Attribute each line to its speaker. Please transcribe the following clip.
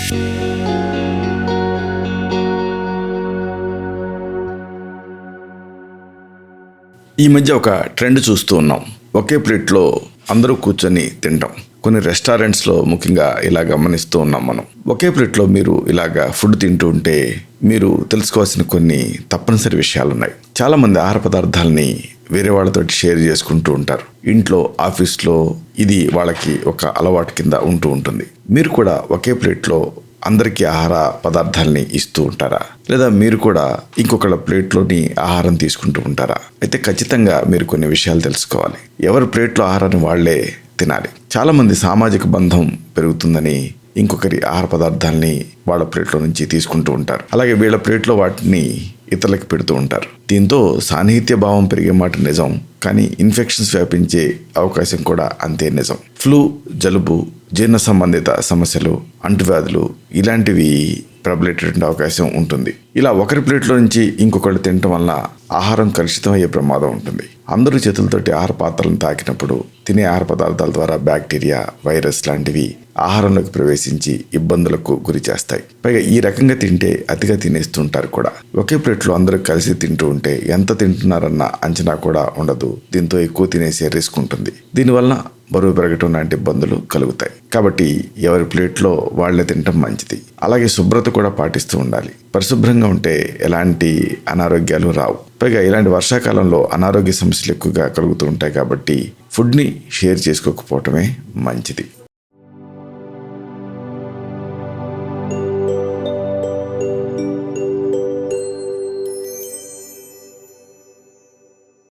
Speaker 1: ఈ మధ్య ఒక ట్రెండ్ చూస్తూ ఉన్నాం. ఒకే ప్లేట్లో అందరూ కూర్చొని తింటాం. కొన్ని రెస్టారెంట్స్లో ముఖ్యంగా ఇలా గమనిస్తూ ఉన్నాం మనం. ఒకే ప్లేట్లో మీరు ఇలాగా ఫుడ్ తింటూ ఉంటే మీరు తెలుసుకోవాల్సిన కొన్ని తప్పనిసరి విషయాలు ఉన్నాయి. చాలామంది ఆహార పదార్థాలని వేరే వాళ్ళతో షేర్ చేసుకుంటూ ఉంటారు. ఇంట్లో, ఆఫీస్లో ఇది వాళ్ళకి ఒక అలవాటు కింద ఉంటూ ఉంటుంది. మీరు కూడా ఒకే ప్లేట్లో అందరికీ ఆహార పదార్థాలని ఇస్తూ ఉంటారా? లేదా మీరు కూడా ఇంకొకళ్ళ ప్లేట్లోని ఆహారం తీసుకుంటూ ఉంటారా? అయితే ఖచ్చితంగా మీరు కొన్ని విషయాలు తెలుసుకోవాలి. ఎవరి ప్లేట్లో ఆహారాన్ని వాళ్లే తినాలి. చాలామంది సామాజిక బంధం పెరుగుతుందని ఇంకొకరి ఆహార పదార్థాలని వాళ్ళ ప్లేట్లో నుంచి తీసుకుంటూ ఉంటారు. అలాగే వీళ్ళ ప్లేట్లో వాటిని ఇతరులకు పెడుతూ ఉంటారు. దీంతో సాన్నిహిత్య భావం పెరిగే మాట నిజం, కానీ ఇన్ఫెక్షన్స్ వ్యాపించే అవకాశం కూడా అంతే నిజం. ఫ్లూ, జలుబు, జీర్ణ సంబంధిత సమస్యలు, అంటువ్యాధులు ఇలాంటివి ప్రబలేటటువంటి అవకాశం ఉంటుంది. ఇలా ఒకరి ప్లేట్లో నుంచి ఇంకొకళ్ళు తినటం వల్ల ఆహారం కలుషితం అయ్యే ప్రమాదం ఉంటుంది. అందరూ చేతులతోటి ఆహార పాత్రలను తాకినప్పుడు తినే ఆహార పదార్థాల ద్వారా బ్యాక్టీరియా, వైరస్ లాంటివి ఆహారంలోకి ప్రవేశించి ఇబ్బందులకు గురి చేస్తాయి. పైగా ఈ రకంగా తింటే అతిగా తినేస్తుంటారు కూడా. ఒకే ప్లేట్లో అందరూ కలిసి తింటూ ఉంటే ఎంత తింటున్నారన్న అంచనా కూడా ఉండదు. దీంతో ఎక్కువ తినేసే రిస్క్ ఉంటుంది. దీనివల్ల బరువు పెరగటం లాంటి ఇబ్బందులు కలుగుతాయి. కాబట్టి ఎవరి ప్లేట్లో వాళ్లే తినటం మంచిది. అలాగే శుభ్రత కూడా పాటిస్తూ ఉండాలి. పరిశుభ్రంగా ఉంటే ఎలాంటి అనారోగ్యాలు రావు. పైగా ఇలాంటి వర్షాకాలంలో అనారోగ్య సమస్యలు ఎక్కువగా కలుగుతూ ఉంటాయి. కాబట్టి ఫుడ్ని షేర్ చేసుకోకపోవటమే మంచిది.